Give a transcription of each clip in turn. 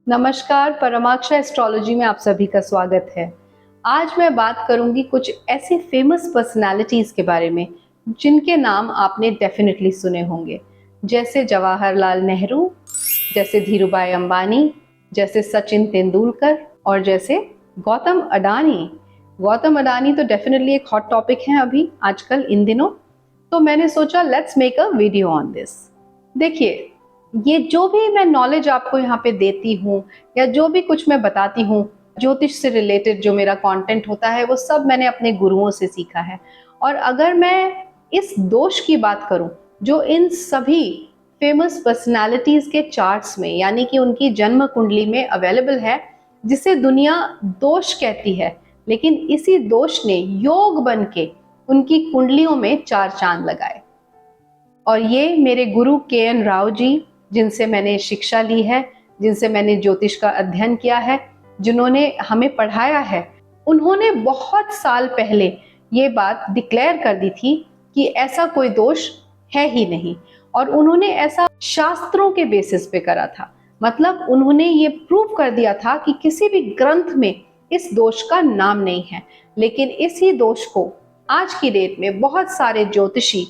नमस्कार, परमाक्षा एस्ट्रोलॉजी में आप सभी का स्वागत है। आज मैं बात करूंगी कुछ ऐसे फेमस पर्सनालिटीज के बारे में जिनके नाम आपने डेफिनेटली सुने होंगे, जैसे जवाहरलाल नेहरू, जैसे धीरूभाई अंबानी, जैसे सचिन तेंदुलकर और जैसे गौतम अडानी। गौतम अडानी तो डेफिनेटली एक हॉट टॉपिक है अभी आजकल इन दिनों, तो मैंने सोचा let's make a video on this. देखिए, ये जो भी मैं नॉलेज आपको यहाँ पे देती हूँ या जो भी कुछ मैं बताती हूँ, ज्योतिष से रिलेटेड जो मेरा कंटेंट होता है वो सब मैंने अपने गुरुओं से सीखा है। और अगर मैं इस दोष की बात करूँ जो इन सभी फेमस पर्सनालिटीज के चार्ट्स में यानी कि उनकी जन्म कुंडली में अवेलेबल है, जिसे दुनिया दोष कहती है, लेकिन इसी दोष ने योग बन के उनकी कुंडलियों में चार चांद लगाए। और ये मेरे गुरु के.एन. राव जी, जिनसे मैंने शिक्षा ली है, जिनसे मैंने ज्योतिष का अध्ययन किया है, जिन्होंने हमें पढ़ाया है, उन्होंने बहुत साल पहले ये बात डिक्लेयर कर दी थी कि ऐसा कोई दोष है ही नहीं। और उन्होंने ऐसा शास्त्रों के बेसिस पे करा था, मतलब उन्होंने ये प्रूव कर दिया था कि किसी भी ग्रंथ में इस दोष का नाम नहीं है। लेकिन इसी दोष को आज की डेट में बहुत सारे ज्योतिषी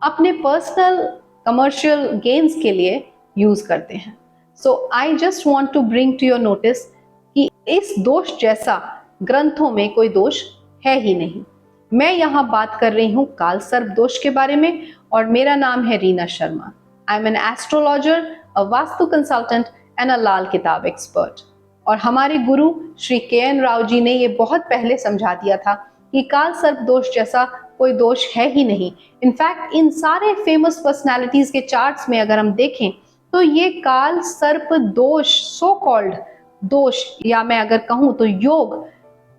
अपने पर्सनल कमर्शियल गेन्स के लिए यूज करते हैं। So I just want to bring to your notice कि इस दोष जैसा ग्रंथों में कोई दोष है ही नहीं। मैं यहाँ बात कर रही हूँ काल सर्प दोष के बारे में, और मेरा नाम है Reena Sharma. I am an astrologer, a vastu consultant and a Lal Kitab expert. और हमारे गुरु श्री के.एन. राव जी ने ये बहुत पहले समझा दिया था कि काल सर्प दोष जैसा कोई दोष है ही नहीं। इनफैक्ट इन सारे फेमस पर्सनालिटीज के चार्ट्स में अगर हम देखें तो ये काल सर्प दोष, सो कॉल्ड दोष, या मैं अगर कहूं तो योग,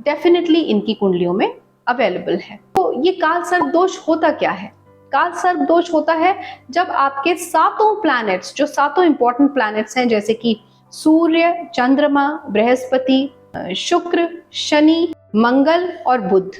डेफिनेटली इनकी कुंडलियों में अवेलेबल है। तो ये काल सर्प दोष होता क्या है? काल सर्प दोष होता है जब आपके सातों प्लैनेट्स, जो सातों इंपॉर्टेंट प्लैनेट्स हैं, जैसे कि सूर्य, चंद्रमा, बृहस्पति, शुक्र, शनि, मंगल और बुध,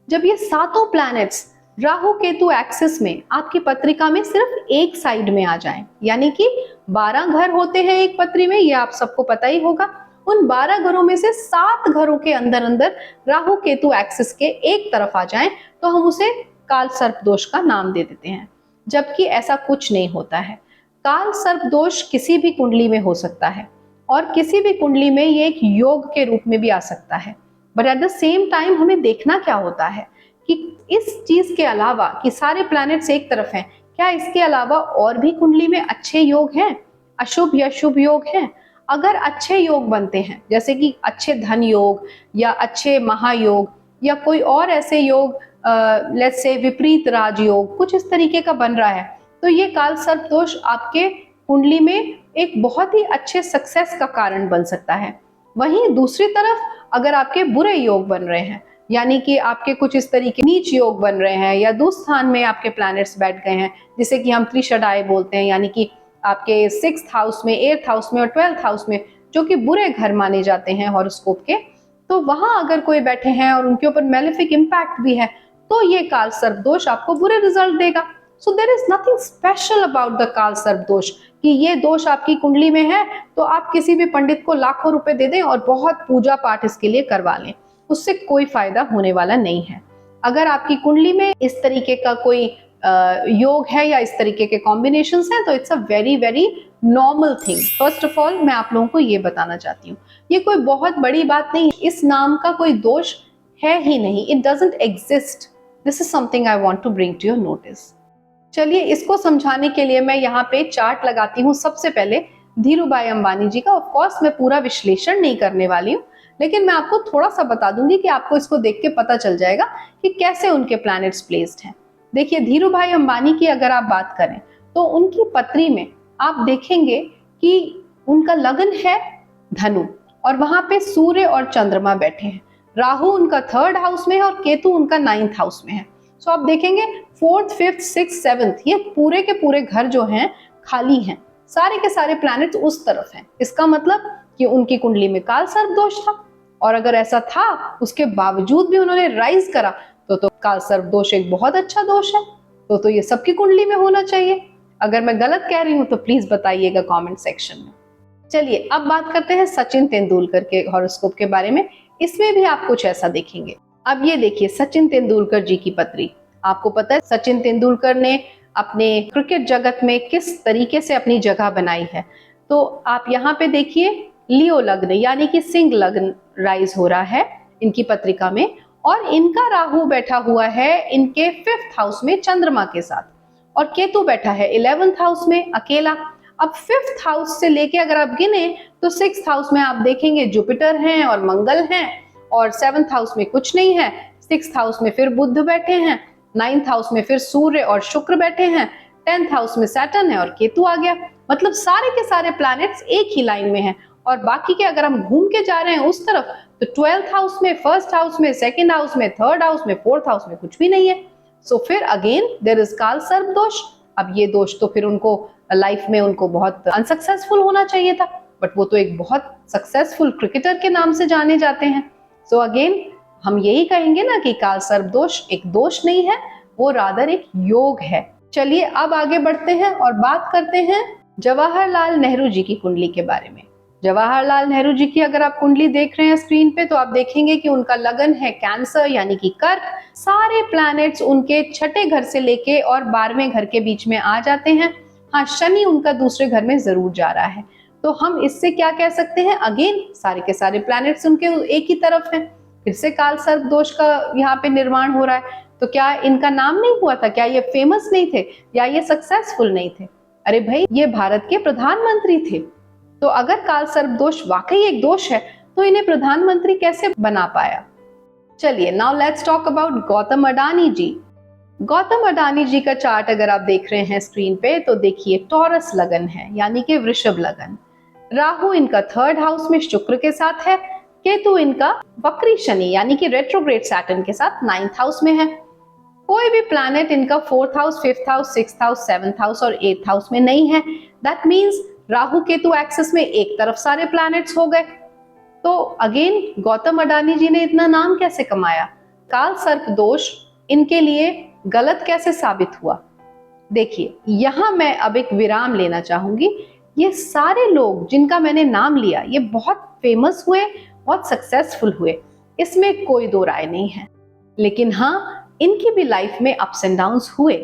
जब ये सातों प्लैनेट्स राहु केतु एक्सिस में आपकी पत्रिका में सिर्फ एक साइड में आ जाएं, यानी कि 12 घर होते हैं एक पत्री में, ये आप सबको पता ही होगा। उन 12 घरों में से 7 घरों के अंदर अंदर राहु केतु एक्सिस के एक तरफ आ जाएं, तो हम उसे काल सर्प दोष का नाम दे देते हैं। जबकि ऐसा कुछ नहीं होता है। काल सर्प दोष किसी भी कुंडली में हो सकता है, और किसी भी कुंडली में ये एक योग के रूप में भी आ सकता है। But at the same time हमें देखना क्या होता है कि इस चीज के अलावा कि सारे प्लैनेट्स एक तरफ हैं, क्या इसके अलावा और भी कुंडली में अच्छे योग हैं, अशुभ या शुभ योग हैं? अगर अच्छे योग बनते हैं, जैसे कि अच्छे धन योग या अच्छे महायोग या कोई और ऐसे योग, लेट्स से विपरीत राजयोग, कुछ इस तरीके का बन रहा है, तो ये काल सर्प दोष आपके कुंडली में एक बहुत ही अच्छे सक्सेस का कारण बन सकता है। वहीं दूसरी तरफ अगर आपके बुरे योग बन रहे हैं, यानी कि आपके कुछ इस तरीके नीच योग बन रहे हैं, या दुस्थान में आपके प्लैनेट्स बैठ गए हैं, जिसे कि हम त्रिषडाय बोलते हैं, यानी कि आपके 6th हाउस में, 8th हाउस में और 12th हाउस में, जो कि बुरे घर माने जाते हैं हॉरोस्कोप के, तो वहां अगर कोई बैठे हैं और उनके ऊपर मेलेफिक इंपैक्ट भी है, तो ये काल सर्प दोष आपको बुरे रिजल्ट देगा। So there is nothing special about the kaal sarp दोष कि ये दोष आपकी कुंडली में है तो आप किसी भी पंडित को लाखों रुपए दे दें और बहुत पूजा पाठ इसके लिए करवा लें, उससे कोई फायदा होने वाला नहीं है। अगर आपकी कुंडली में इस तरीके का कोई योग है या इस तरीके के कॉम्बिनेशंस हैं, तो it's a very very normal thing. First of all मैं आप लोगों को ये बताना चाहती हूँ, ये कोई बहुत बड़ी बात नहीं, इस नाम का कोई दोष है ही नहीं, it doesn't exist. This is something I want to bring to your notice. चलिए, इसको समझाने के लिए मैं यहाँ पे चार्ट लगाती हूँ सबसे पहले धीरूभाई अंबानी जी का। ऑफ कोर्स मैं पूरा विश्लेषण नहीं करने वाली हूँ, लेकिन मैं आपको थोड़ा सा बता दूंगी कि आपको इसको देख के पता चल जाएगा कि कैसे उनके प्लैनेट्स प्लेस्ड हैं। देखिए, धीरूभाई अंबानी की अगर आप बात करें तो उनकी पत्री में आप देखेंगे कि उनका लग्न है धनु, और वहां पे सूर्य और चंद्रमा बैठे हैं। राहु उनका 3rd हाउस में है और केतु उनका 9th हाउस में है। सो आप देखेंगे 4th, 5th, 6th, 7th, ये पूरे के पूरे घर जो हैं खाली हैं, सारे के सारे प्लैनेट्स उस तरफ हैं। इसका मतलब कि उनकी कुंडली में काल सर्प दोष था, और अगर ऐसा था उसके बावजूद भी उन्होंने राइज करा तो काल सर्प दोष एक बहुत अच्छा दोष है, तो ये सबकी कुंडली में होना चाहिए। अगर मैं गलत कह रही हूं तो प्लीज बताइएगा कमेंट सेक्शन में। चलिए अब बात करते हैं सचिन तेंदुलकर के हॉरोस्कोप के बारे में। इसमें भी आप कुछ ऐसा देखेंगे। अब ये देखिए सचिन तेंदुलकर जी की पत्री। आपको पता है सचिन तेंदुलकर ने अपने क्रिकेट जगत में किस तरीके से अपनी जगह बनाई है। तो आप यहाँ पे देखिए लियो लग्न यानी कि सिंह लग्न राइज हो रहा है इनकी पत्रिका में, और इनका राहु बैठा हुआ है इनके 5th हाउस में चंद्रमा के साथ, और केतु बैठा है 11th हाउस में अकेला। अब 5th हाउस से लेके अगर आप गिने तो 6th हाउस में आप देखेंगे जुपिटर हैं और मंगल हैं, और 7th हाउस में कुछ नहीं है। 6th हाउस में फिर बुध बैठे हैं, 9th हाउस में फिर सूर्य और शुक्र बैठे हैं, 10th हाउस में सैटर्न है और केतु आ गया। मतलब सारे के सारे प्लैनेट्स एक ही लाइन में हैं, और बाकी के अगर हम घूम के जा रहे हैं उस तरफ तो 12th हाउस में, 1st हाउस में, 2nd हाउस में, 3rd हाउस में, 4th हाउस में कुछ भी नहीं है। सो फिर अगेन देयर इज काल सर्प दोष। अब ये दोष तो फिर उनको लाइफ में उनको बहुत अनसक्सेसफुल होना चाहिए था, बट वो तो एक बहुत सक्सेसफुल क्रिकेटर के नाम से जाने जाते हैं। सो अगेन हम यही कहेंगे ना कि काल सर्प दोष एक दोष नहीं है, वो रादर एक योग है। चलिए अब आगे बढ़ते हैं और बात करते हैं जवाहरलाल नेहरू जी की कुंडली के बारे में। जवाहरलाल नेहरू जी की अगर आप कुंडली देख रहे हैं स्क्रीन पे तो आप देखेंगे कि उनका लगन है कैंसर यानी कि कर्क। सारे प्लैनेट्स उनके छठे घर से लेके और 12वें घर के बीच में आ जाते हैं। हाँ, शनि उनका दूसरे घर में जरूर जा रहा है। तो हम इससे क्या कह सकते हैं, अगेन सारे के सारे प्लैनेट्स उनके एक ही तरफ हैं। फिर से काल सर्प दोष का यहाँ पे निर्माण हो रहा है। तो क्या इनका नाम नहीं हुआ था? क्या ये फेमस नहीं थे या ये सक्सेसफुल नहीं थे? अरे भाई, ये भारत के प्रधानमंत्री थे। तो अगर काल सर्प दोष वाकई एक दोष है तो इन्हें प्रधानमंत्री कैसे बना पाया? चलिए now let's talk about Gautam Adani ji. Gautam Adani ji का चार्ट अगर आप देख रहे हैं स्क्रीन पे तो देखिए टॉरस लगन है यानी कि वृषभ लगन। राहु इनका 3rd हाउस में शुक्र के साथ है। केतु इनका वक्री शनि यानी कि रेट्रोग्रेड सैटर्न के साथ 9th हाउस में है। कोई भी प्लैनेट इनका 4th house, 5th house, 6th house, 7th house और 8th हाउस में नहीं है। That means Rahu Ketu axis में एक तरफ सारे प्लैनेट्स हो गए। तो अगेन गौतम अडानी जी ने इतना नाम कैसे कमाया? काल सर्प दोष इनके लिए गलत कैसे साबित हुआ? देखिए यहां मैं अब एक विराम लेना चाहूंगी। ये सारे लोग जिनका मैंने नाम लिया ये बहुत फेमस हुए, बहुत सक्सेसफुल हुए, इसमें कोई दो राय नहीं है। लेकिन हाँ, इनकी भी लाइफ में अप्स एंड डाउन्स हुए।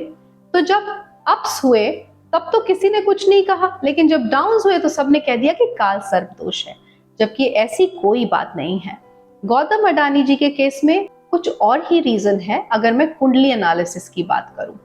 तो जब अप्स हुए तब तो किसी ने कुछ नहीं कहा, लेकिन जब डाउन्स हुए तो सबने कह दिया कि काल सर्प दोष है, जबकि ऐसी कोई बात नहीं है। गौतम अडानी जी के केस में कुछ और ही रीजन है। अगर मैं कुंडली एनालिसिस की बात करूं,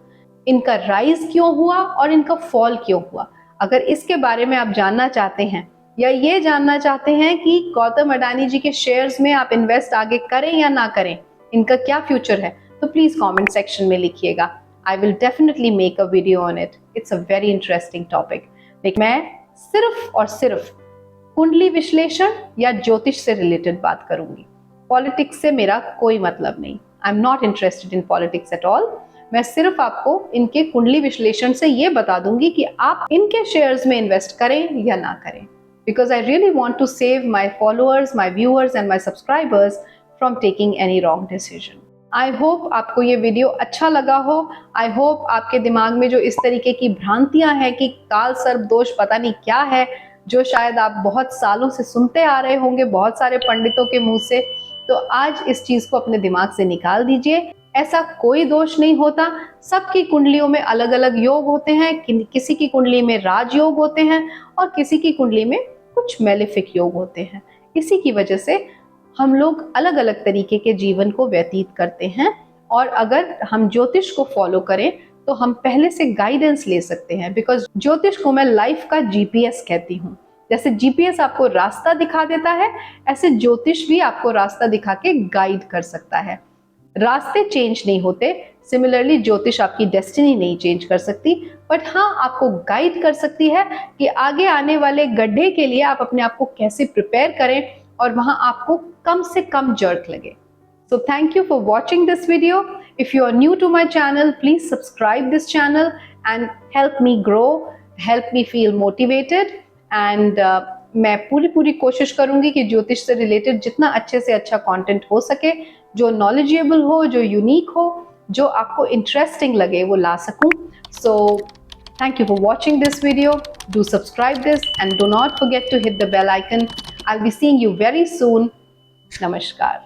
इनका राइज क्यों हुआ और इनका फॉल क्यों हुआ, अगर इसके बारे में आप जानना चाहते हैं या ये जानना चाहते हैं कि गौतम अडानी जी के शेयर्स में आप इन्वेस्ट आगे करें या ना करें, इनका क्या फ्यूचर है, तो प्लीज कमेंट सेक्शन में लिखिएगा। I will definitely make a video on it. It's a very interesting topic. लेकिन मैं सिर्फ और सिर्फ कुंडली विश्लेषण या ज्योतिष से रिलेटेड बात करूंगी। पॉलिटिक्स से मेरा कोई मतलब नहीं। I am not interested in politics at all. मैं सिर्फ आपको इनके कुंडली विश्लेषण से ये बता दूंगी कि आप इनके शेयर्स में इन्वेस्ट करें या ना करें, because I really want to save my followers, my viewers and my subscribers from taking any wrong decision. I hope आपको ये वीडियो अच्छा लगा हो। आई होप आपके दिमाग में जो इस तरीके की भ्रांतियां हैं कि काल सर्प दोष पता नहीं क्या है, जो शायद आप बहुत सालों से सुनते आ रहे होंगे बहुत सारे पंडितों के मुंह से, तो आज इस चीज को अपने दिमाग से निकाल दीजिए। ऐसा कोई दोष नहीं होता। सबकी कुंडलियों में अलग अलग योग होते हैं। किसी की कुंडली में राजयोग होते हैं और किसी की कुंडली में कुछ मेलेफिक योग होते हैं। इसी की वजह से हम लोग अलग अलग तरीके के जीवन को व्यतीत करते हैं, और अगर हम ज्योतिष को फॉलो करें तो हम पहले से गाइडेंस ले सकते हैं। बिकॉज ज्योतिष को मैं लाइफ का जीपीएस कहती हूँ। जैसे जीपीएस आपको रास्ता दिखा देता है, ऐसे ज्योतिष भी आपको रास्ता दिखा के गाइड कर सकता है। रास्ते चेंज नहीं होते, सिमिलरली ज्योतिष आपकी डेस्टिनी नहीं चेंज कर सकती, बट हाँ आपको गाइड कर सकती है कि आगे आने वाले गड्ढे के लिए आप अपने आप को कैसे प्रिपेयर करें और वहां आपको कम से कम जर्क लगे। So thank you for watching this video. If you are new to my channel, please subscribe this channel and help me grow, help me feel motivated. And मैं पूरी कोशिश करूंगी कि ज्योतिष से रिलेटेड जितना अच्छे से अच्छा कंटेंट हो सके, जो नॉलेजेबल हो, जो यूनिक हो, जो आपको इंटरेस्टिंग लगे, वो ला सकूं। So thank you for watching this video. Do subscribe this and do not forget to hit the bell icon. I'll be seeing you very soon. Namaskar.